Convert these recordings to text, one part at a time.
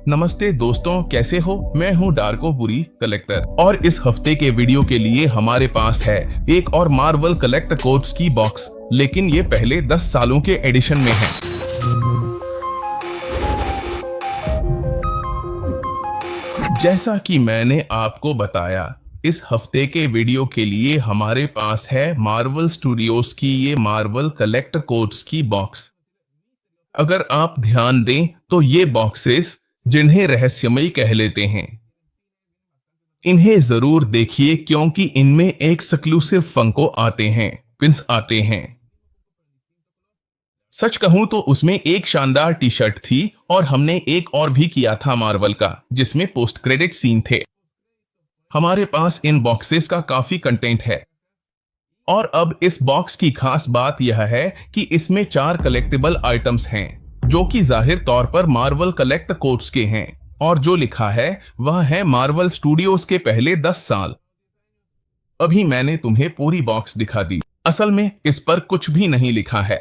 नमस्ते दोस्तों, कैसे हो। मैं हूँ डार्को बुरी कलेक्टर और इस हफ्ते के वीडियो के लिए हमारे पास है एक और मार्वल कलेक्ट कोड्स की बॉक्स, लेकिन ये पहले 10 सालों के एडिशन में है। जैसा कि मैंने आपको बताया, इस हफ्ते के वीडियो के लिए हमारे पास है मार्वल स्टूडियोज की ये मार्वल कलेक्ट कोड्स की बॉक्स। अगर आप ध्यान दें तो ये बॉक्सेस, जिन्हें रहस्यमयी कह लेते हैं, इन्हें जरूर देखिए क्योंकि इनमें एक्सक्लूसिव फंको आते हैं, पिन्स आते हैं। सच कहूं तो उसमें एक शानदार टी शर्ट थी और हमने एक और भी किया था मार्वल का, जिसमें पोस्ट क्रेडिट सीन थे। हमारे पास इन बॉक्सेस का काफी कंटेंट है और अब इस बॉक्स की खास बात यह है कि इसमें 4 कलेक्टिबल आइटम्स हैं, जो कि जाहिर तौर पर मार्वल कलेक्ट कोड्स के हैं, और जो लिखा है वह है मार्वल स्टूडियोज के पहले 10 साल। अभी मैंने तुम्हें पूरी बॉक्स दिखा दी। असल में इस पर कुछ भी नहीं लिखा है।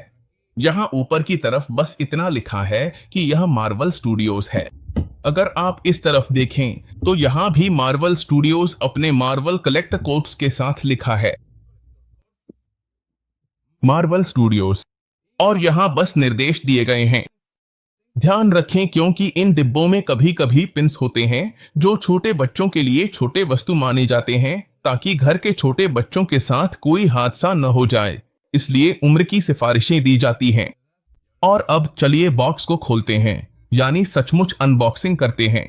यहाँ ऊपर की तरफ बस इतना लिखा है कि यह मार्वल स्टूडियोज है। अगर आप इस तरफ देखें तो यहाँ भी मार्वल स्टूडियोज अपने मार्वल कलेक्ट कोड्स के साथ लिखा है, मार्वल स्टूडियोज, और यहाँ बस निर्देश दिए गए हैं। ध्यान रखें क्योंकि इन डिब्बों में कभी कभी पिन्स होते हैं जो छोटे बच्चों के लिए छोटे वस्तु माने जाते हैं, ताकि घर के छोटे बच्चों के साथ कोई हादसा न हो जाए, इसलिए उम्र की सिफारिशें दी जाती हैं। और अब चलिए बॉक्स को खोलते हैं, यानी सचमुच अनबॉक्सिंग करते हैं।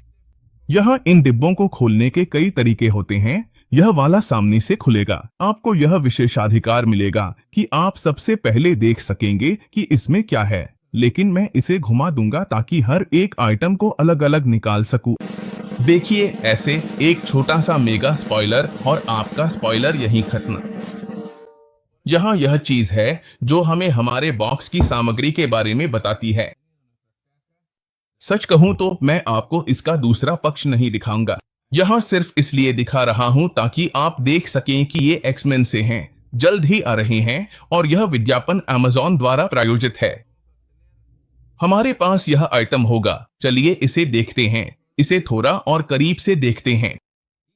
यहाँ इन डिब्बों को खोलने के कई तरीके होते हैं। यह वाला सामने से खुलेगा। आपको यह विशेषाधिकार मिलेगा कि आप सबसे पहले देख सकेंगे कि इसमें क्या है, लेकिन मैं इसे घुमा दूंगा ताकि हर एक आइटम को अलग अलग निकाल सकूं। देखिए, ऐसे एक छोटा सा मेगा स्पॉइलर और आपका स्पॉइलर यहीं खत्म। यहाँ यह चीज है जो हमें हमारे बॉक्स की सामग्री के बारे में बताती है। सच कहूं तो मैं आपको इसका दूसरा पक्ष नहीं दिखाऊंगा। यहां सिर्फ इसलिए दिखा रहा हूं ताकि आप देख सकें कि ये एक्समेन से हैं, जल्द ही आ रहे हैं, और यह विज्ञापन अमेज़न द्वारा प्रायोजित है। हमारे पास यह आइटम होगा। चलिए इसे देखते हैं, इसे थोड़ा और करीब से देखते हैं।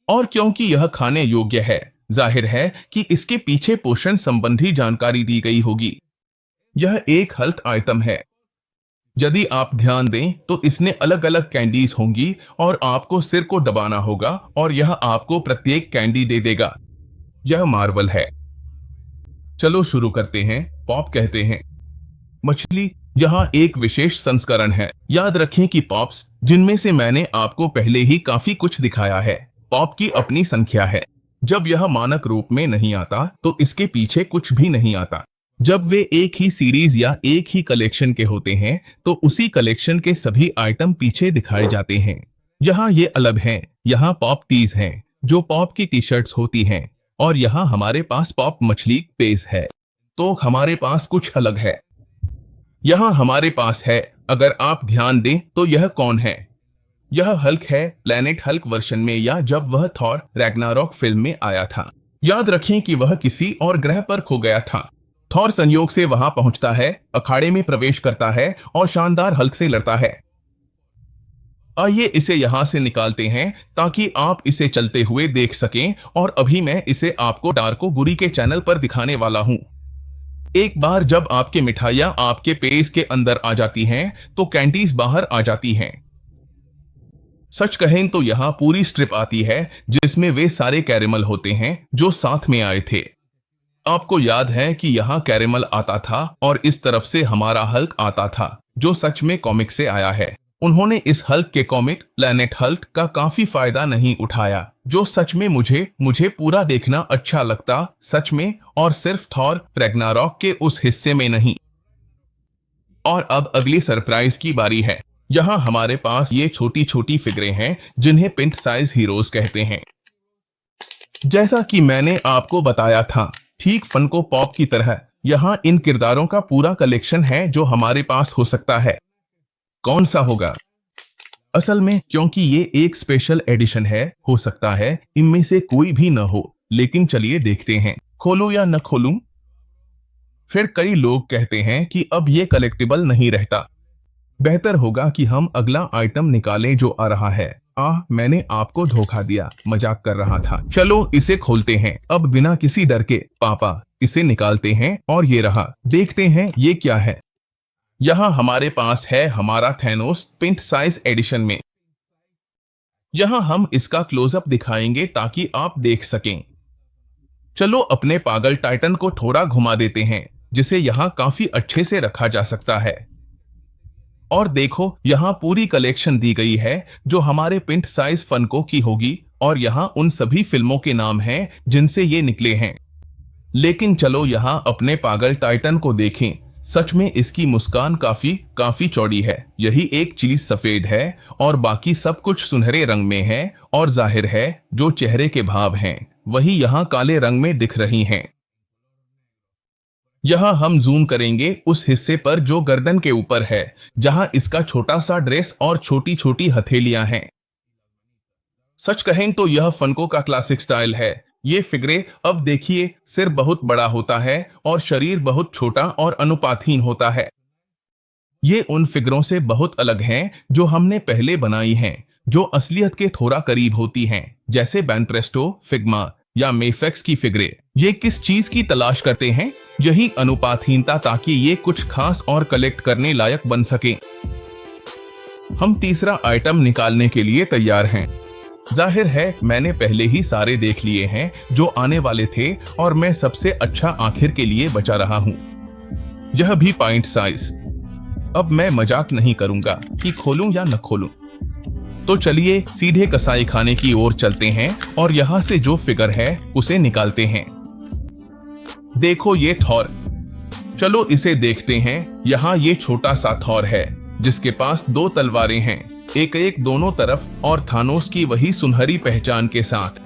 और क्योंकि यह खाने योग्य है, जाहिर है कि इसके पीछे पोषण संबंधी जानकारी दी गई होगी। यह एक हेल्थ आइटम है। यदि आप ध्यान दें तो इसमें अलग अलग कैंडीज होंगी और आपको सिर को दबाना होगा और यह आपको प्रत्येक कैंडी दे देगा। यह मार्वल है। चलो शुरू करते हैं। पॉप कहते हैं मछली। यहाँ एक विशेष संस्करण है। याद रखें कि पॉप्स, जिनमें से मैंने आपको पहले ही काफी कुछ दिखाया है, पॉप की अपनी संख्या है। जब यह मानक रूप में नहीं आता तो इसके पीछे कुछ भी नहीं आता। जब वे एक ही सीरीज या एक ही कलेक्शन के होते हैं तो उसी कलेक्शन के सभी आइटम पीछे दिखाए जाते हैं। यहाँ ये अलग हैं। यहाँ पॉप टीज हैं जो पॉप की टी शर्ट्स होती हैं, और यहाँ हमारे पास पॉप मछली पेज है। तो हमारे पास कुछ अलग है। यहाँ हमारे पास है, अगर आप ध्यान दें तो यह कौन है? यह हल्क है, प्लैनेट हल्क वर्जन में, या जब वह थॉर रैग्नारॉक फिल्म में आया था। याद रखें कि वह किसी और ग्रह पर खो गया था। थॉर संयोग से वहां पहुंचता है, अखाड़े में प्रवेश करता है और शानदार हल्क से लड़ता है। आइए इसे यहां से निकालते हैं ताकि आप इसे चलते हुए देख सकें, और अभी मैं इसे आपको डार्को बुरी के चैनल पर दिखाने वाला हूं। एक बार जब आपके मिठाइयां आपके पेज के अंदर आ जाती हैं तो कैंडीज बाहर आ जाती हैं। सच कहें तो यहाँ पूरी स्ट्रिप आती है जिसमें वे सारे कैरेमल होते हैं जो साथ में आए थे। आपको याद है कि यहाँ कैरेमल आता था और इस तरफ से हमारा हल्क आता था, जो सच में कॉमिक से आया है। उन्होंने इस हल्क के कॉमिक प्लैनेट हल्क का काफी फायदा नहीं उठाया, जो सच में मुझे पूरा देखना अच्छा लगता, सच में, और सिर्फ थॉर रैग्नारॉक के उस हिस्से में नहीं। और अब अगली सरप्राइज की बारी है। यहाँ हमारे पास ये छोटी छोटी फिगरें हैं जिन्हें पिंट साइज हीरोज कहते हैं। जैसा कि मैंने आपको बताया था, ठीक फनको पॉप की तरह यहाँ इन किरदारों का पूरा कलेक्शन है जो हमारे पास हो सकता है। कौन सा होगा? असल में क्योंकि ये एक स्पेशल एडिशन है, हो सकता है इनमें से कोई भी न हो, लेकिन चलिए देखते हैं। खोलूं या न खोलूं? फिर कई लोग कहते हैं कि अब ये कलेक्टिबल नहीं रहता। बेहतर होगा कि हम अगला आइटम निकालें जो आ रहा है। मैंने आपको धोखा दिया, मजाक कर रहा था। चलो इसे खोलते हैं अब बिना किसी डर के। पापा, इसे निकालते हैं और ये रहा। देखते हैं ये क्या है। यहाँ हमारे पास है हमारा थैनोस पिंट साइज एडिशन में। यहाँ हम इसका क्लोजअप दिखाएंगे ताकि आप देख सकें। चलो अपने पागल टाइटन को थोड़ा घुमा देते हैं, जिसे यहाँ काफी अच्छे से रखा जा सकता है। और देखो, यहाँ पूरी कलेक्शन दी गई है जो हमारे पिंट साइज फनको की होगी, और यहाँ उन सभी फिल्मों के नाम हैं जिनसे ये निकले हैं। लेकिन चलो यहाँ अपने पागल टाइटन को देखें। सच में इसकी मुस्कान काफी चौड़ी है। यही एक चीज सफेद है और बाकी सब कुछ सुनहरे रंग में है, और जाहिर है जो चेहरे के भाव हैं वही यहाँ काले रंग में दिख रही हैं। यहाँ हम जूम करेंगे उस हिस्से पर जो गर्दन के ऊपर है, जहाँ इसका छोटा सा ड्रेस और छोटी छोटी हथेलियां हैं। सच कहें तो यह फनको का क्लासिक स्टाइल है। ये फिगरे, अब देखिए, सिर बहुत बड़ा होता है और शरीर बहुत छोटा और अनुपातहीन होता है। ये उन फिगरों से बहुत अलग हैं जो हमने पहले बनाई हैं, जो असलियत के थोड़ा करीब होती हैं, जैसे बैनप्रेस्टो, फिग्मा या मेफेक्स की फिगरे। ये किस चीज की तलाश करते हैं? यही अनुपातहीनता, ताकि ये कुछ खास और कलेक्ट करने लायक बन सके। हम तीसरा आइटम निकालने के लिए तैयार हैं। जाहिर है मैंने पहले ही सारे देख लिए हैं जो आने वाले थे, और मैं सबसे अच्छा आखिर के लिए बचा रहा हूं। यह भी पॉइंट साइज। अब मैं मजाक नहीं करूंगा कि खोलूं या न खोलूं। तो चलिए सीधे कसाई खाने की ओर चलते हैं और यहाँ से जो फिगर है उसे निकालते हैं। देखो ये थॉर। चलो इसे देखते हैं। यहाँ ये छोटा सा थॉर है जिसके पास 2 तलवारें हैं, एक दोनों तरफ, और थानोस की वही सुनहरी पहचान के साथ।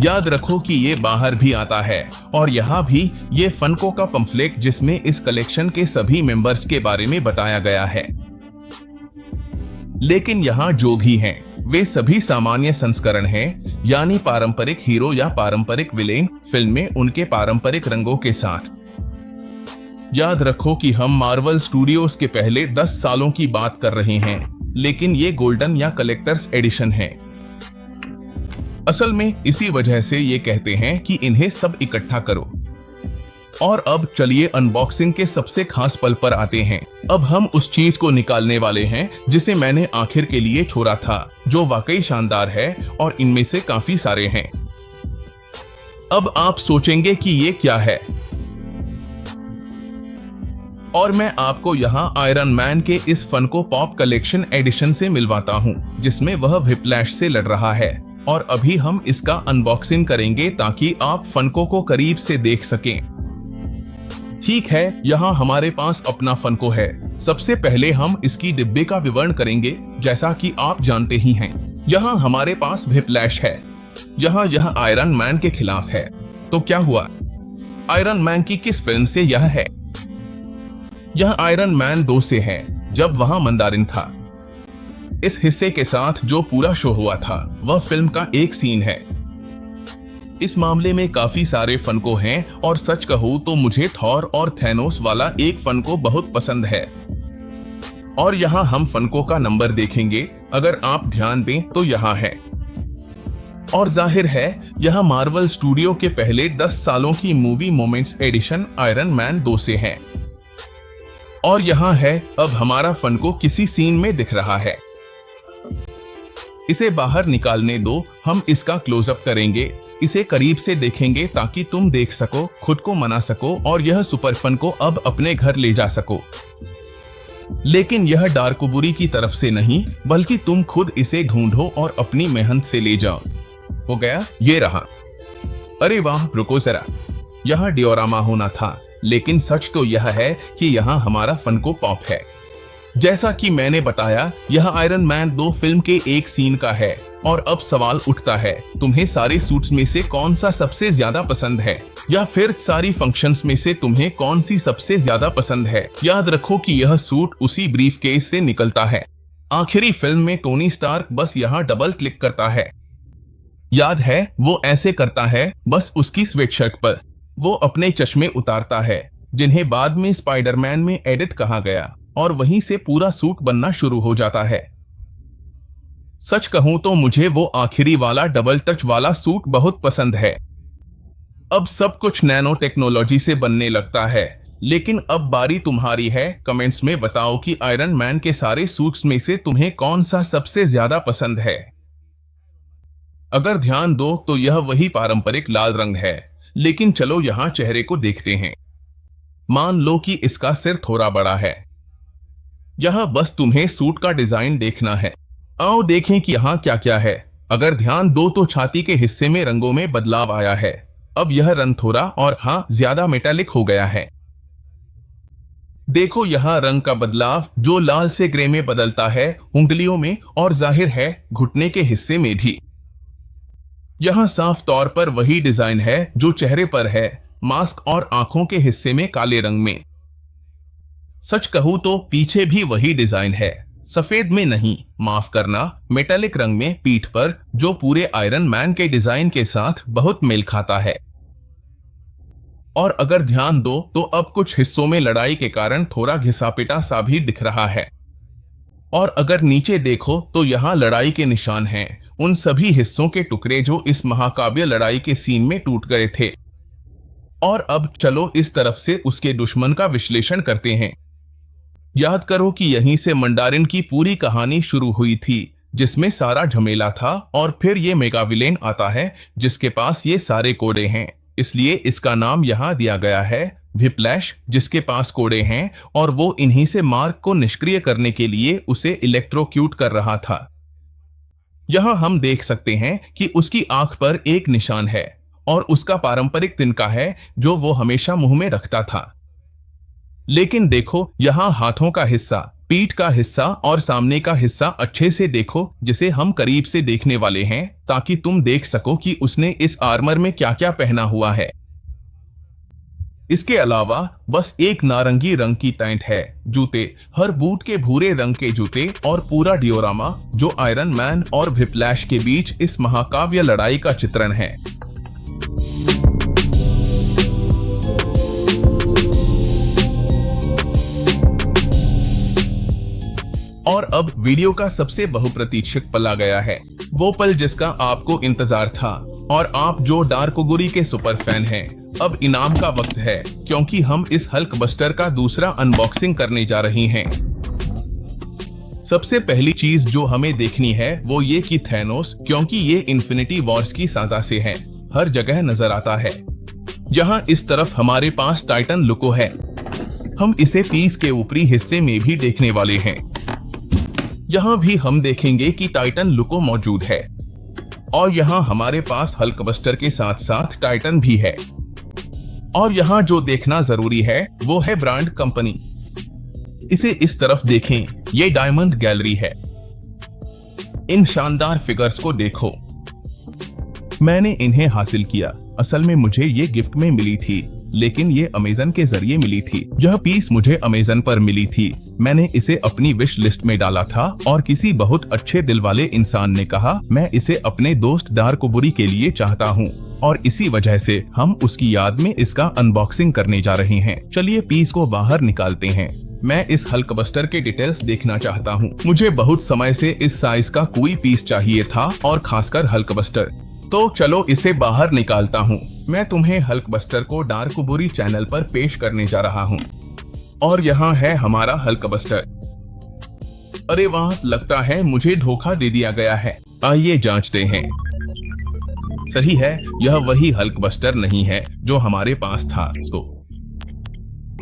याद रखो कि ये बाहर भी आता है, और यहाँ भी ये फनको का पंफलेट जिसमें इस कलेक्शन के सभी मेंबर्स के बारे में बताया गया है। लेकिन यहाँ जो भी हैं वे सभी सामान्य संस्करण हैं, यानी पारंपरिक हीरो या पारंपरिक विलेन फिल्म में उनके पारंपरिक रंगों के साथ। याद रखो कि हम मार्वल स्टूडियोज के पहले 10 सालों की बात कर रहे हैं, लेकिन ये गोल्डन या कलेक्टर्स एडिशन है। असल में इसी वजह से ये कहते हैं कि इन्हें सब इकट्ठा करो। और अब चलिए अनबॉक्सिंग के सबसे खास पल पर आते हैं। अब हम उस चीज को निकालने वाले हैं जिसे मैंने आखिर के लिए छोड़ा था, जो वाकई शानदार है, और इनमें से काफी सारे हैं। अब आप सोचेंगे कि ये क्या है, और मैं आपको यहाँ आयरन मैन के इस फनको पॉप कलेक्शन एडिशन से मिलवाता हूँ, जिसमें वह व्हिप्लैश से लड़ रहा है। और अभी हम इसका अनबॉक्सिंग करेंगे ताकि आप फनको को करीब से देख सकें। ठीक है, यहाँ हमारे पास अपना फनको है। सबसे पहले हम इसकी डिब्बे का विवरण करेंगे, जैसा कि आप जानते ही हैं। यहाँ हमारे पास व्हिप्लैश है। यहाँ यह आयरन मैन के खिलाफ है। तो क्या हुआ? आयरन मैन की किस फिल्म से यह है? यह आयरन मैन 2 से है, जब वहां मंदारिन था। इस हिस्से के साथ जो पूरा शो हुआ था वह फिल्म का एक सीन है। इस मामले में काफी सारे फनको हैं, और सच कहूं तो मुझे थॉर और थैनोस वाला एक फनको बहुत पसंद है। और यहाँ हम फनको का नंबर देखेंगे, अगर आप ध्यान दें तो यहाँ है। और जाहिर है यह मार्वल स्टूडियो के पहले 10 सालों की movie moments edition Iron Man 2 से है। और यहाँ है, अब हमारा फनको किसी सीन में दिख रहा है। इसे बाहर निकालने दो, हम इसका क्लोजअप करेंगे, इसे करीब से देखेंगे ताकि तुम देख सको, खुद को मना सको, और यह सुपर फन को अब अपने घर ले जा सको। लेकिन यह डार्कोबुरी की तरफ से नहीं, बल्कि तुम खुद इसे ढूंढो और अपनी मेहनत से ले जाओ। हो गया, ये रहा। अरे वाह, रुको जरा, यह डियोरामा होना था, लेकिन सच तो यह है कि यहाँ हमारा फनको पॉप है। जैसा कि मैंने बताया, यह आयरन मैन 2 फिल्म के एक सीन का है। और अब सवाल उठता है, तुम्हें सारे सूट्स में से कौन सा सबसे ज्यादा पसंद है, या फिर सारी फंक्शंस में से तुम्हें कौन सी सबसे ज्यादा पसंद है? याद रखो कि यह सूट उसी ब्रीफ केस से निकलता है। आखिरी फिल्म में टोनी स्टार्क बस यहाँ डबल क्लिक करता है। याद है वो ऐसे करता है, बस उसकी स्वेटशर्ट पर। वो अपने चश्मे उतारता है, जिन्हें बाद में स्पाइडरमैन में एडिथ कहा गया, और वहीं से पूरा सूट बनना शुरू हो जाता है। सच कहूं तो मुझे वो आखिरी वाला डबल टच वाला सूट बहुत पसंद है। अब सब कुछ नैनो टेक्नोलॉजी से बनने लगता है, लेकिन अब बारी तुम्हारी है। कमेंट्स में बताओ कि आयरन मैन के सारे सूट्स में से तुम्हें कौन सा सबसे ज्यादा पसंद है। अगर ध्यान दो तो यह वही पारंपरिक लाल रंग है, लेकिन चलो यहाँ चेहरे को देखते हैं। मान लो कि इसका सिर थोड़ा बड़ा है। यह बस तुम्हें सूट का डिजाइन देखना है। आओ देखें कि यहाँ क्या क्या है। अगर ध्यान दो तो छाती के हिस्से में रंगों में बदलाव आया है। अब यह रंग थोड़ा और ज्यादा मेटालिक हो गया है। देखो यहाँ रंग का बदलाव जो लाल से ग्रे में बदलता है, उंगलियों में और जाहिर है घुटने के हिस्से में भी। यहाँ साफ तौर पर वही डिजाइन है जो चेहरे पर है, मास्क और आंखों के हिस्से में काले रंग में। सच कहूं तो पीछे भी वही डिजाइन है, सफेद में नहीं, माफ करना, मेटालिक रंग में पीठ पर, जो पूरे आयरन मैन के डिजाइन के साथ बहुत मेल खाता है। और अगर ध्यान दो तो अब कुछ हिस्सों में लड़ाई के कारण थोड़ा घिसा-पिटा सा भी दिख रहा है। और अगर नीचे देखो तो यहाँ लड़ाई के निशान हैं, उन सभी हिस्सों के टुकड़े जो इस महाकाव्य लड़ाई के सीन में टूट गए थे। और अब चलो इस तरफ से उसके दुश्मन का विश्लेषण करते हैं। याद करो कि यहीं से मंडारिन की पूरी कहानी शुरू हुई थी, जिसमें सारा झमेला था, और फिर ये मेगाविलेन आता है जिसके पास ये सारे कोड़े हैं, इसलिए इसका नाम यहाँ दिया गया है व्हिप्लैश, जिसके पास कोड़े हैं, और वो इन्हीं से मार्क को निष्क्रिय करने के लिए उसे इलेक्ट्रोक्यूट कर रहा था। यहाँ हम देख सकते हैं कि उसकी आंख पर एक निशान है और उसका पारंपरिक तिनका है जो वो हमेशा मुंह में रखता था। लेकिन देखो यहाँ हाथों का हिस्सा, पीठ का हिस्सा और सामने का हिस्सा अच्छे से देखो, जिसे हम करीब से देखने वाले हैं ताकि तुम देख सको कि उसने इस आर्मर में क्या क्या पहना हुआ है। इसके अलावा बस एक नारंगी रंग की पैंट है, जूते, हर बूट के भूरे रंग के जूते और पूरा डियोरामा जो आयरन मैन और व्हिप्लैश के बीच इस महाकाव्य लड़ाई का चित्रण है। और अब वीडियो का सबसे बहुप्रतीक्षित पल आ गया है, वो पल जिसका आपको इंतजार था। और आप जो डार्कोगुरी के सुपर फैन हैं, अब इनाम का वक्त है, क्योंकि हम इस हल्क बस्टर का दूसरा अनबॉक्सिंग करने जा रहे हैं। सबसे पहली चीज जो हमें देखनी है वो ये कि थैनोस, क्योंकि ये इन्फिनिटी वॉर्स की सादा से है, हर जगह नजर आता है। यहाँ इस तरफ हमारे पास टाइटन लुको है, हम इसे पीस के ऊपरी हिस्से में भी देखने वाले हैं। यहाँ भी हम देखेंगे कि टाइटन लुको मौजूद है, और यहाँ हमारे पास हल्क बस्टर के साथ साथ टाइटन भी है। और यहाँ जो देखना जरूरी है वो है ब्रांड कंपनी। इसे इस तरफ देखें, ये डायमंड गैलरी है। इन शानदार फिगर्स को देखो, मैंने इन्हें हासिल किया। असल में मुझे ये गिफ्ट में मिली थी, लेकिन ये अमेज़न के जरिए मिली थी। यह पीस मुझे अमेज़न पर मिली थी। मैंने इसे अपनी विश लिस्ट में डाला था और किसी बहुत अच्छे दिल वाले इंसान ने कहा मैं इसे अपने दोस्त डार्कोगुरी के लिए चाहता हूँ, और इसी वजह से हम उसकी याद में इसका अनबॉक्सिंग करने जा रहे हैं। चलिए पीस को बाहर निकालते हैं। मैं इस हल्क बस्टर के डिटेल्स देखना चाहता हूँ। मुझे बहुत समय से इस साइज का कोई पीस चाहिए था, और खासकर हल्क बस्टर। तो चलो इसे बाहर निकालता हूँ। मैं तुम्हें हल्क बस्टर को डार्कोगुरी चैनल पर पेश करने जा रहा हूँ। और यहाँ है हमारा हल्क बस्टर। अरे वाह, लगता है मुझे धोखा दे दिया गया है। आइए जांचते हैं। सही है, यह वही हल्क बस्टर नहीं है जो हमारे पास था। तो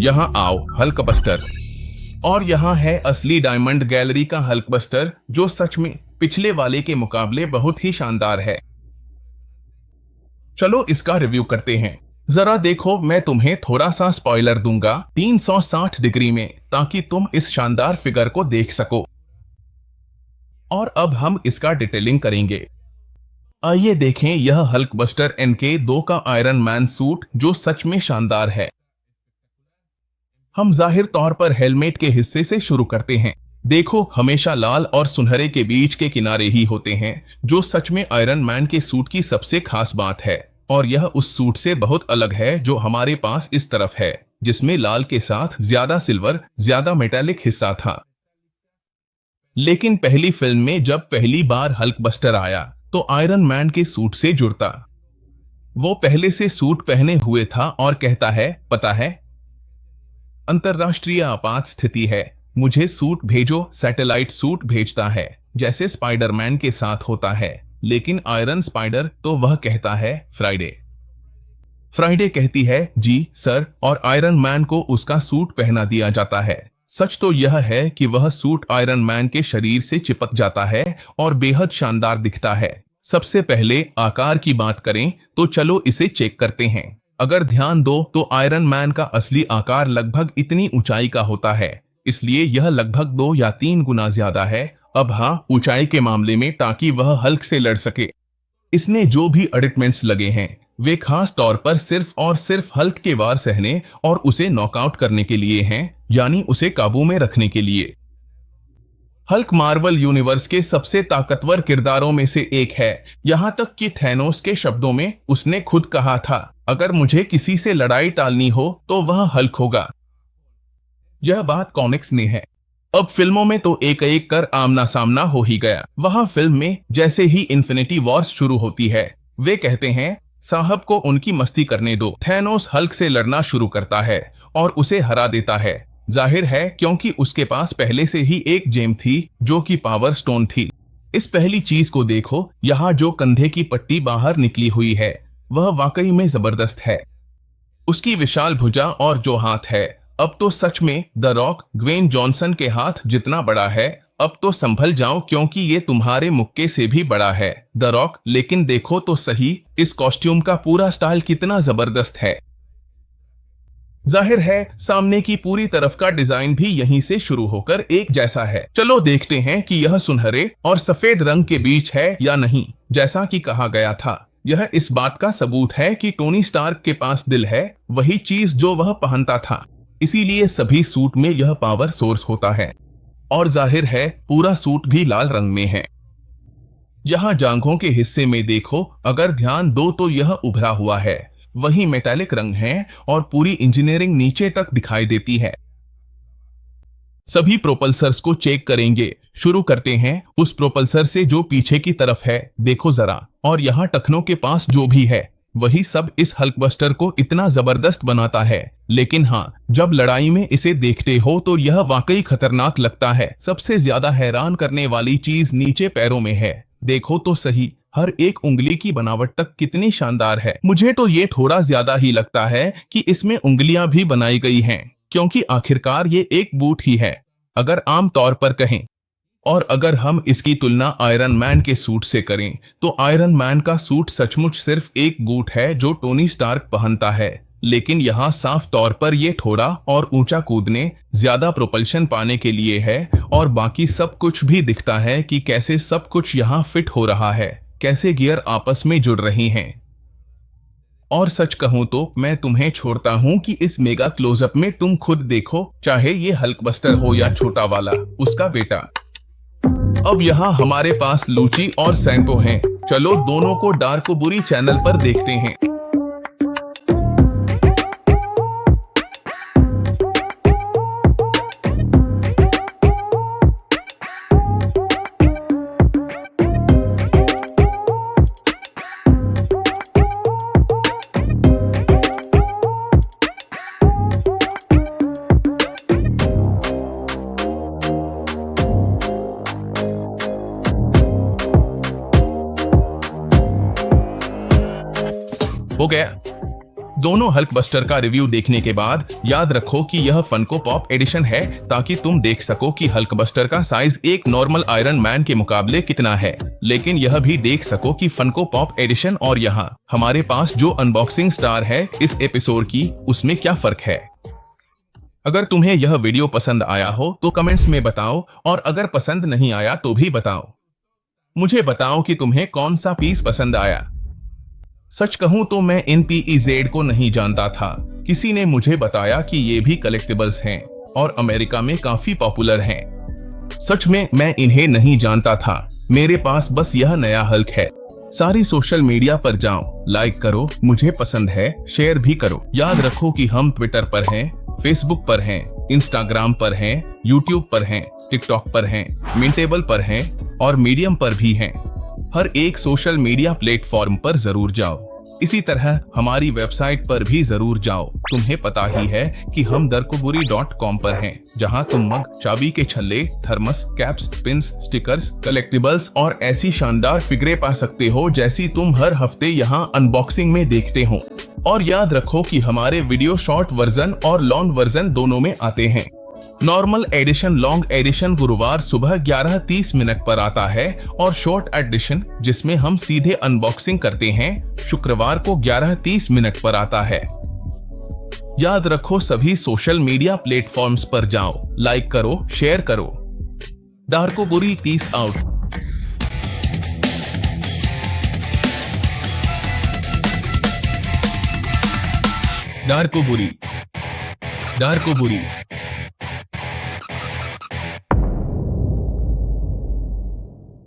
यहाँ आओ हल्क बस्टर। और यहाँ है असली डायमंड गैलरी का हल्क बस्टर, जो सच में पिछले वाले के मुकाबले बहुत ही शानदार है। चलो इसका रिव्यू करते हैं। जरा देखो, मैं तुम्हें थोड़ा सा स्पॉइलर दूंगा 360 डिग्री में, ताकि तुम इस शानदार फिगर को देख सको। और अब हम इसका डिटेलिंग करेंगे। आइए देखें यह हल्क बस्टर NK2 का आयरन मैन सूट, जो सच में शानदार है। हम जाहिर तौर पर हेलमेट के हिस्से से शुरू करते हैं। देखो, हमेशा लाल और सुनहरे के बीच के किनारे ही होते हैं, जो सच में आयरन मैन के सूट की सबसे खास बात है। और यह उस सूट से बहुत अलग है जो हमारे पास इस तरफ है। जिसमें लाल के साथ ज्यादा सिल्वर, ज्यादा मेटालिक हिस्सा था। लेकिन पहली फिल्म में जब पहली बार हल्कबस्टर आया तो आयरन मैन के सूट से जुड़ता। वो पहले से सूट पहने हुए था और कहता है, पता है, अंतरराष्ट्रीय आपात स्थिति है, मुझे सूट भेजो। सैटेलाइट सूट भेजता है, जैसे स्पाइडरमैन के साथ होता है, लेकिन आयरन स्पाइडर तो वह कहता है फ्राइडे। फ्राइडे कहती है जी सर, और आयरन मैन को उसका सूट पहना दिया जाता है। सच तो यह है कि वह सूट आयरन मैन के शरीर से चिपक जाता है और बेहद शानदार दिखता है। सबसे पहले आकार की बात करें तो चलो इसे चेक करते हैं। अगर ध्यान दो तो आयरन मैन का असली आकार लगभग इतनी ऊंचाई का होता है, इसलिए यह लगभग 2 या 3 गुना ज्यादा है। अब हाँ, ऊंचाई के मामले में, ताकि वह हल्क से लड़ सके, इसने जो भी एडिटमेंट्स लगे हैं वे खास तौर पर सिर्फ और सिर्फ हल्क के वार सहने और उसे नॉकआउट करने के लिए हैं, यानी उसे काबू में रखने के लिए। हल्क मार्वल यूनिवर्स के सबसे ताकतवर किरदारों में से एक है, यहां तक कि थैनोस के शब्दों में उसने खुद कहा था, अगर मुझे किसी से लड़ाई टालनी हो तो वह हल्क होगा। यह बात कॉमिक्स ने है। अब फिल्मों में तो एक एक कर आमना सामना हो ही गया। वहां फिल्म में जैसे ही इन्फिनिटी वॉर्स शुरू होती है, वे कहते हैं साहब को उनकी मस्ती करने दो। थैनोस हल्क से लड़ना शुरू करता है और उसे हरा देता है। जाहिर है, क्योंकि उसके पास पहले से ही एक जेम थी जो कि पावर स्टोन थी। इस पहली चीज को देखो, यहाँ जो कंधे की पट्टी बाहर निकली हुई है वह वाकई में जबरदस्त है। उसकी विशाल भुजा और जो हाथ है, अब तो सच में द रॉक ग्वेन जॉनसन के हाथ जितना बड़ा है। अब तो संभल जाओ, क्योंकि ये तुम्हारे मुक्के से भी बड़ा है द रॉक। लेकिन देखो तो सही, इस कॉस्ट्यूम का पूरा स्टाइल कितना जबरदस्त है। जाहिर है, सामने की पूरी तरफ का डिजाइन भी यहीं से शुरू होकर एक जैसा है। चलो देखते हैं कि यह सुनहरे और सफेद रंग के बीच है या नहीं। जैसा कि कहा गया था, यह इस बात का सबूत है कि टोनी स्टार्क के पास दिल है, वही चीज जो वह पहनता था। इसीलिए सभी सूट में यह पावर सोर्स होता है। और जाहिर है, पूरा सूट भी लाल रंग में है। यहाँ जांघों के हिस्से में देखो, अगर ध्यान दो तो यह उभरा हुआ है, वही मेटालिक रंग है और पूरी इंजीनियरिंग नीचे तक दिखाई देती है। सभी प्रोपल्सर्स को चेक करेंगे। शुरू करते हैं उस प्रोपल्सर से जो पीछे की तरफ है, देखो जरा। और यहाँ टखनों के पास जो भी है, वही सब इस हल्कबस्टर को इतना जबरदस्त बनाता है। लेकिन हाँ, जब लड़ाई में इसे देखते हो तो यह वाकई खतरनाक लगता है। सबसे ज्यादा हैरान करने वाली चीज नीचे पैरों में है। देखो तो सही, हर एक उंगली की बनावट तक कितनी शानदार है। मुझे तो ये थोड़ा ज्यादा ही लगता है कि इसमें उंगलियां भी बनाई गई हैं, क्योंकि आखिरकार ये एक बूट ही है, अगर आम तौर पर कहें। और अगर हम इसकी तुलना आयरन मैन के सूट से करें तो आयरन मैन का सूट सचमुच सिर्फ एक बूट है जो टोनी स्टार्क पहनता है। लेकिन यहाँ साफ तौर पर यह थोड़ा और ऊंचा कूदने, ज्यादा प्रोपल्शन पाने के लिए है। और बाकी सब कुछ भी दिखता है कि कैसे सब कुछ यहाँ फिट हो रहा है, कैसे गियर आपस में जुड़ रही हैं। और सच कहूं तो मैं तुम्हें छोड़ता हूं कि इस मेगा क्लोजअप में तुम खुद देखो, चाहे ये हल्कबस्टर हो या छोटा वाला उसका बेटा। अब यहाँ हमारे पास लूची और सैंटो हैं। चलो दोनों को डार्क बुरी चैनल पर देखते हैं। हो गया। दोनों हल्कबस्टर का रिव्यू देखने के बाद याद रखो कि यह फनको पॉप एडिशन है, ताकि तुम देख सको कि हल्कबस्टर का साइज एक नॉर्मल आयरन मैन के मुकाबले कितना है। लेकिन यह भी देख सको कि फनको पॉप एडिशन और यहाँ हमारे पास जो अनबॉक्सिंग स्टार है इस एपिसोड की, उसमें क्या फर्क है। अगर तुम्हें यह वीडियो पसंद आया हो तो कमेंट्स में बताओ, और अगर पसंद नहीं आया तो भी बताओ। मुझे बताओ कि तुम्हें कौन सा पीस पसंद आया। सच कहूं तो मैं इन PEZ को नहीं जानता था। किसी ने मुझे बताया कि ये भी कलेक्टिबल्स हैं और अमेरिका में काफी पॉपुलर हैं। सच में मैं इन्हें नहीं जानता था। मेरे पास बस यह नया हल्क है। सारी सोशल मीडिया पर जाओ, लाइक करो, मुझे पसंद है, शेयर भी करो। याद रखो कि हम ट्विटर पर हैं, फेसबुक पर हैं, इंस्टाग्राम पर हैं, यूट्यूब पर हैं, टिकटॉक पर हैं, मिंटेबल पर हैं और मीडियम पर भी हैं। हर एक सोशल मीडिया प्लेटफॉर्म पर जरूर जाओ। इसी तरह हमारी वेबसाइट पर भी जरूर जाओ। तुम्हें पता ही है कि हम darkoburi.com पर हैं, जहां तुम मग, चाबी के छल्ले, thermos, caps, pins, stickers, collectibles और ऐसी शानदार फिगरें पा सकते हो जैसी तुम हर हफ्ते यहां अनबॉक्सिंग में देखते हो। और याद रखो कि हमारे वीडियो शॉर्ट वर्जन और लॉन्ग वर्जन दोनों में आते हैं। नॉर्मल एडिशन, लॉन्ग एडिशन गुरुवार सुबह 11:30 पर आता है और शॉर्ट एडिशन, जिसमें हम सीधे अनबॉक्सिंग करते हैं, शुक्रवार को 11:30 पर आता है। याद रखो सभी सोशल मीडिया प्लेटफॉर्म्स पर जाओ, लाइक करो, शेयर करो। डार्कोबुरी 30 आउट। डार्कोबुरी।